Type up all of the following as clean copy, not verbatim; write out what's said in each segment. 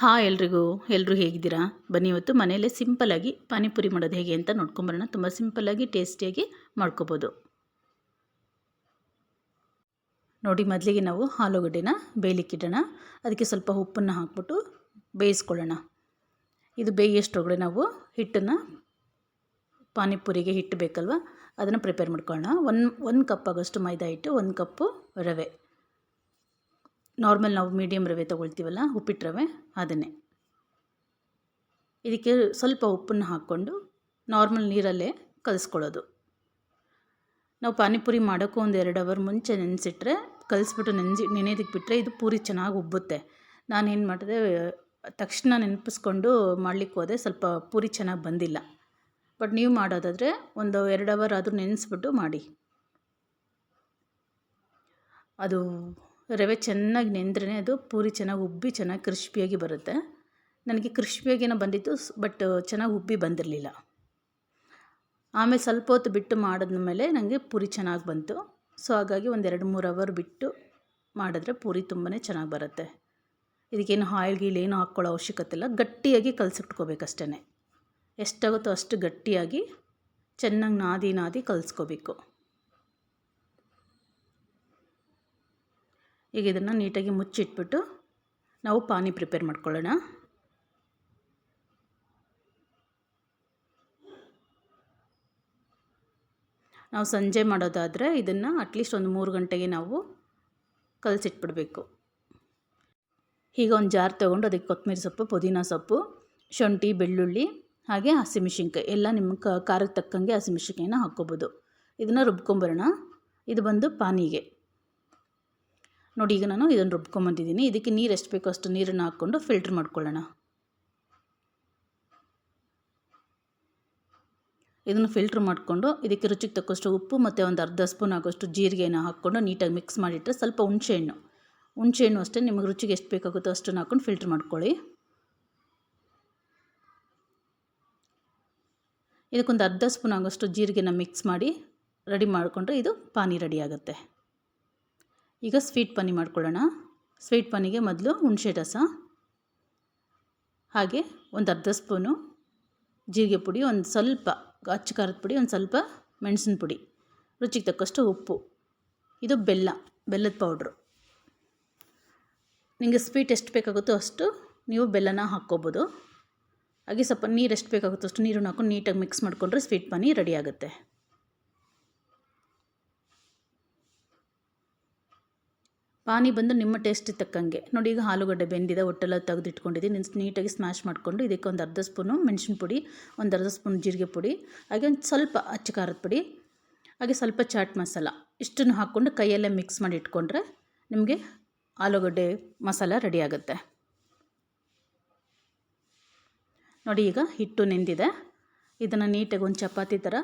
Hi ಎಲ್ಲರೂ ಹೇಗಿದ್ದೀರಾ? ಬನ್ನಿ ಇವತ್ತು ಮನೆಯಲ್ಲೇ ಸಿಂಪಲ್ಲಾಗಿ ಪಾನಿಪುರಿ ಮಾಡೋದು ಹೇಗೆ ಅಂತ ನೋಡ್ಕೊಂಬರೋಣ. ತುಂಬ ಸಿಂಪಲ್ಲಾಗಿ ಟೇಸ್ಟಿಯಾಗಿ ಮಾಡ್ಕೋಬೋದು. ನೋಡಿ, ಮೊದಲಿಗೆ ನಾವು ಆಲೂಗಡ್ಡೆನ ಬೇಯಲಿಕ್ಕಿಡೋಣ. ಅದಕ್ಕೆ ಸ್ವಲ್ಪ ಉಪ್ಪನ್ನು ಹಾಕ್ಬಿಟ್ಟು ಬೇಯಿಸ್ಕೊಳ್ಳೋಣ. ಇದು ಬೇಯೋಷ್ಟರೊಳಗಡೆ ನಾವು ಹಿಟ್ಟನ್ನು, ಪಾನಿಪುರಿಗೆ ಹಿಟ್ಟು ಬೇಕಲ್ವ, ಅದನ್ನು ಪ್ರಿಪೇರ್ ಮಾಡ್ಕೊಳ್ಳೋಣ. ಒಂದು ಕಪ್ ಆಗೋಷ್ಟು ಮೈದಾ ಹಿಟ್ಟು, 1 ಕಪ್ಪು ರವೆ, ನಾರ್ಮಲ್ ನಾವು ಮೀಡಿಯಮ್ ರವೆ ತೊಗೊಳ್ತೀವಲ್ಲ, ಉಪ್ಪಿಟ್ಟು ರವೆ, ಅದನ್ನೇ. ಇದಕ್ಕೆ ಸ್ವಲ್ಪ ಉಪ್ಪನ್ನು ಹಾಕ್ಕೊಂಡು ನಾರ್ಮಲ್ ನೀರಲ್ಲೇ ಕಲಿಸ್ಕೊಳ್ಳೋದು. ನಾವು ಪಾನಿಪುರಿ ಮಾಡೋಕ್ಕೂ ಒಂದು 2 ಅವರ್ ಮುಂಚೆ ನೆನೆಸಿಟ್ರೆ, ಕಲಿಸ್ಬಿಟ್ಟು ನೆನೆಯೋದಕ್ಕೆ ಬಿಟ್ಟರೆ ಇದು ಪೂರಿ ಚೆನ್ನಾಗಿ ಉಬ್ಬುತ್ತೆ. ನಾನೇನು ಮಾಡಿದೆ, ತಕ್ಷಣ ನೆನಪಿಸ್ಕೊಂಡು ಮಾಡಲಿಕ್ಕೆ ಹೋದೆ, ಸ್ವಲ್ಪ ಪೂರಿ ಚೆನ್ನಾಗಿ ಬಂದಿಲ್ಲ. ಬಟ್ ನೀವು ಮಾಡೋದಾದರೆ ಒಂದು 2 ಅವರ್ ಆದರೂ ನೆನೆಸ್ಬಿಟ್ಟು ಮಾಡಿ. ಅದು ರವೆ ಚೆನ್ನಾಗಿ ನೆಂದ್ರೇ ಅದು ಪೂರಿ ಚೆನ್ನಾಗಿ ಉಬ್ಬಿ ಚೆನ್ನಾಗಿ ಕ್ರಿಸ್ಪಿಯಾಗಿ ಬರುತ್ತೆ. ನನಗೆ ಕ್ರಿಸ್ಪಿಯಾಗೇನೋ ಬಂದಿತ್ತು, ಬಟ್ ಚೆನ್ನಾಗಿ ಉಬ್ಬಿ ಬಂದಿರಲಿಲ್ಲ. ಆಮೇಲೆ ಸ್ವಲ್ಪ ಹೊತ್ತು ಬಿಟ್ಟು ಮಾಡಿದ್ಮೇಲೆ ನನಗೆ ಪೂರಿ ಚೆನ್ನಾಗಿ ಬಂತು. ಸೊ ಹಾಗಾಗಿ ಒಂದು 2-3 ಅವರ್ ಬಿಟ್ಟು ಮಾಡಿದ್ರೆ ಪೂರಿ ತುಂಬಾ ಚೆನ್ನಾಗಿ ಬರುತ್ತೆ. ಇದಕ್ಕೇನು ಆಯಿಲ್ ಗೀಲ್ ಏನು ಹಾಕ್ಕೊಳ್ಳೋ ಅವಶ್ಯಕತೆ ಇಲ್ಲ. ಗಟ್ಟಿಯಾಗಿ ಕಲಸಿಟ್ಕೋಬೇಕಷ್ಟೇ. ಎಷ್ಟಾಗುತ್ತೋ ಅಷ್ಟು ಗಟ್ಟಿಯಾಗಿ ಚೆನ್ನಾಗಿ ನಾದಿ ಕಲಿಸ್ಕೋಬೇಕು. ಈಗ ಇದನ್ನು ನೀಟಾಗಿ ಮುಚ್ಚಿಟ್ಬಿಟ್ಟು ನಾವು ಪಾನಿ ಪ್ರಿಪೇರ್ ಮಾಡ್ಕೊಳ್ಳೋಣ. ನಾವು ಸಂಜೆ ಮಾಡೋದಾದರೆ ಇದನ್ನು ಅಟ್ಲೀಸ್ಟ್ ಒಂದು 3 ಗಂಟೆಗೆ ನಾವು ಕಲಸಿಟ್ಬಿಡಬೇಕು. ಈಗ ಒಂದು ಜಾರ್ ತೊಗೊಂಡು ಅದಕ್ಕೆ ಕೊತ್ತಂಬರಿ ಸೊಪ್ಪು, ಪುದೀನ ಸೊಪ್ಪು, ಶುಂಠಿ, ಬೆಳ್ಳುಳ್ಳಿ, ಹಾಗೆ ಹಸಿಮೆಣಸಿನ್ಕಾಯಿ ಎಲ್ಲ ನಿಮ್ಮ ಖಾರಕ್ಕೆ ತಕ್ಕಂಗೆ ಹಸಿಮೆಣಸಿನ್ಕಾಯಿನ ಹಾಕ್ಕೋಬೋದು. ಇದನ್ನು ರುಬ್ಕೊಂಬರೋಣ. ಇದು ಬಂದು ಪಾನಿಗೆ. ನೋಡಿ, ಈಗ ನಾನು ಇದನ್ನು ರುಬ್ಕೊಂಬಂದಿದ್ದೀನಿ. ಇದಕ್ಕೆ ನೀರು ಎಷ್ಟು ಬೇಕೋ ಅಷ್ಟು ನೀರನ್ನು ಹಾಕ್ಕೊಂಡು ಫಿಲ್ಟ್ರ್ ಮಾಡ್ಕೊಳ್ಳೋಣ. ಇದನ್ನು ಫಿಲ್ಟ್ರ್ ಮಾಡಿಕೊಂಡು ಇದಕ್ಕೆ ರುಚಿಗೆ ತಕ್ಕಷ್ಟು ಉಪ್ಪು ಮತ್ತು ಒಂದು ಅರ್ಧ ಸ್ಪೂನ್ ಆಗೋಷ್ಟು ಜೀರಿಗೆನ ಹಾಕ್ಕೊಂಡು ನೀಟಾಗಿ ಮಿಕ್ಸ್ ಮಾಡಿಟ್ಟರೆ, ಸ್ವಲ್ಪ ಹುಣಸೆಹಣ್ಣು ಅಷ್ಟೇ ನಿಮಗೆ ರುಚಿಗೆ ಎಷ್ಟು ಬೇಕಾಗುತ್ತೋ ಅಷ್ಟನ್ನು ಹಾಕ್ಕೊಂಡು ಫಿಲ್ಟ್ರ್ ಮಾಡ್ಕೊಳ್ಳಿ. ಇದಕ್ಕೊಂದು ಅರ್ಧ ಸ್ಪೂನ್ ಆಗೋಷ್ಟು ಜೀರಿಗೆನ ಮಿಕ್ಸ್ ಮಾಡಿ ರೆಡಿ ಮಾಡಿಕೊಂಡ್ರೆ ಇದು ಪಾನಿ ರೆಡಿ ಆಗುತ್ತೆ. ಈಗ ಸ್ವೀಟ್ ಪಾನಿ ಮಾಡ್ಕೊಳ್ಳೋಣ. ಸ್ವೀಟ್ ಪಾನಿಗೆ ಮೊದಲು ಹುಣಸೆ ರಸ, ಹಾಗೆ ಒಂದು ಅರ್ಧ ಸ್ಪೂನು ಜೀರಿಗೆ ಪುಡಿ, ಒಂದು ಸ್ವಲ್ಪ ಅಚ್ಚ ಖಾರದ ಪುಡಿ, ಒಂದು ಸ್ವಲ್ಪ ಮೆಣಸಿನ ಪುಡಿ, ರುಚಿಗೆ ತಕ್ಕಷ್ಟು ಉಪ್ಪು, ಇದು ಬೆಲ್ಲದ ಪೌಡ್ರು. ನಿಮಗೆ ಸ್ವೀಟ್ ಎಷ್ಟು ಬೇಕಾಗುತ್ತೋ ಅಷ್ಟು ನೀವು ಬೆಲ್ಲನ ಹಾಕ್ಕೋಬೋದು. ಹಾಗೆ ಸ್ವಲ್ಪ ನೀರು ಎಷ್ಟು ಬೇಕಾಗುತ್ತೋ ಅಷ್ಟು ನೀರನ್ನು ಹಾಕ್ಕೊಂಡು ನೀಟಾಗಿ ಮಿಕ್ಸ್ ಮಾಡಿಕೊಂಡ್ರೆ ಸ್ವೀಟ್ ಪಾನಿ ರೆಡಿ ಆಗುತ್ತೆ. ಪಾನಿ ಬಂದು ನಿಮ್ಮ ಟೇಸ್ಟಿಗೆ ತಕ್ಕಂಗೆ. ನೋಡಿ, ಈಗ ಆಲೂಗಡ್ಡೆ ಬೆಂದಿದೆ, ಒಟ್ಟೆಲ್ಲ ತೆಗೆದಿಟ್ಕೊಂಡಿದ್ದೀನಿ. ನೀಟಾಗಿ ಸ್ಮ್ಯಾಶ್ ಮಾಡಿಕೊಂಡು ಇದಕ್ಕೆ ಒಂದು ಅರ್ಧ ಸ್ಪೂನು ಮೆಣಸಿನ ಪುಡಿ, ಒಂದು ಅರ್ಧ ಸ್ಪೂನ್ ಜೀರಿಗೆ ಪುಡಿ, ಹಾಗೆ ಒಂದು ಸ್ವಲ್ಪ ಅಚ್ಚ ಖಾರದ ಪುಡಿ, ಹಾಗೆ ಸ್ವಲ್ಪ ಚಾಟ್ ಮಸಾಲ, ಇಷ್ಟನ್ನು ಹಾಕ್ಕೊಂಡು ಕೈಯಲ್ಲೇ ಮಿಕ್ಸ್ ಮಾಡಿ ಇಟ್ಕೊಂಡ್ರೆ ನಿಮಗೆ ಆಲೂಗಡ್ಡೆ ಮಸಾಲ ರೆಡಿ ಆಗುತ್ತೆ. ನೋಡಿ, ಈಗ ಹಿಟ್ಟು ನೆಂದಿದೆ. ಇದನ್ನು ನೀಟಾಗಿ ಒಂದು ಚಪಾತಿ ಥರ,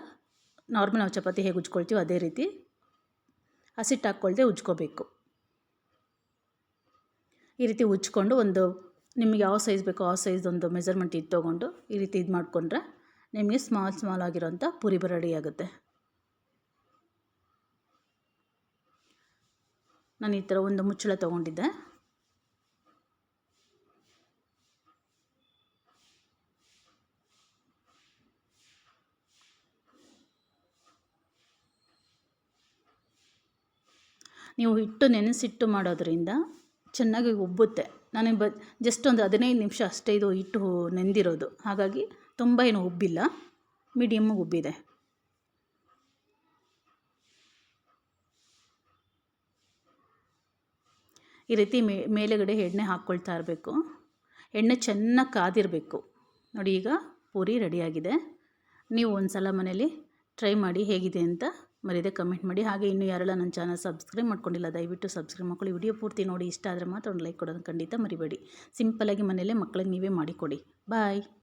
ನಾರ್ಮಲ್ ನಾವು ಚಪಾತಿ ಹೇಗೆ ಉಜ್ಕೊಳ್ತೀವೋ ಅದೇ ರೀತಿ ಹಸಿಟ್ಟು ಹಾಕ್ಕೊಳ್ದೆ ಉಜ್ಕೋಬೇಕು. ಈ ರೀತಿ ಉಜ್ಕೊಂಡು ಒಂದು ನಿಮಗೆ ಯಾವ ಸೈಜ್ ಬೇಕೋ ಆ ಸೈಜ್ ಮೆಜರ್ಮೆಂಟ್ ಇದು ತೊಗೊಂಡು ಈ ರೀತಿ ಇದು ಮಾಡಿಕೊಂಡ್ರೆ ನಿಮಗೆ ಸ್ಮಾಲ್ ಆಗಿರೋಂಥ ಪೂರಿ ರೆಡಿ ಆಗುತ್ತೆ. ನಾನು ಈ ಥರ ಒಂದು ಮುಚ್ಚಳ ತೊಗೊಂಡಿದ್ದೆ. ನೀವು ಹಿಟ್ಟು ನೆನೆಸಿಟ್ಟು ಮಾಡೋದ್ರಿಂದ ಚೆನ್ನಾಗಿ ಉಬ್ಬುತ್ತೆ. ನನಗೆ ಜಸ್ಟ್ ಒಂದು 15 ನಿಮಿಷ ಅಷ್ಟೇ ಇದು ಹಿಟ್ಟು ನೆಂದಿರೋದು, ಹಾಗಾಗಿ ತುಂಬ ಏನು ಉಬ್ಬಿಲ್ಲ, ಮೀಡಿಯಮ್ಮಾಗಿ ಉಬ್ಬಿದೆ. ಈ ರೀತಿ ಮೇಲೆಗಡೆ ಎಣ್ಣೆ ಹಾಕ್ಕೊಳ್ತಾ ಇರಬೇಕು. ಎಣ್ಣೆ ಚೆನ್ನಾಗಿ ಕಾದಿರಬೇಕು. ನೋಡಿ, ಈಗ ಪೂರಿ ರೆಡಿಯಾಗಿದೆ. ನೀವು ಒಂದು ಸಲ ಮನೇಲಿ ಟ್ರೈ ಮಾಡಿ, ಹೇಗಿದೆ ಅಂತ ಮರೀದೆ ಕಮೆಂಟ್ ಮಾಡಿ. ಹಾಗೆ ಇನ್ನೂ ಯಾರೆಲ್ಲ ನನ್ನ ಚಾನಲ್ ಸಬ್ಸ್ಕ್ರೈಬ್ ಮಾಡ್ಕೊಂಡಿಲ್ಲ, ದಯವಿಟ್ಟು ಸಬ್ಸ್ಕ್ರೈಬ್ ಮಾಡ್ಕೊಳ್ಳಿ. ವಿಡಿಯೋ ಪೂರ್ತಿ ನೋಡಿ, ಇಷ್ಟ ಆದರೆ ಮಾತ್ರ ಒಂದು ಲೈಕ್ ಕೊಡೋದು ಖಂಡಿತ ಮರಿಬೇಡಿ. ಸಿಂಪಲ್ಲಾಗಿ ಮನೆಯಲ್ಲೇ ಮಕ್ಕಳಿಗೆ ನೀವೇ ಮಾಡಿಕೊಡಿ. ಬಾಯ್.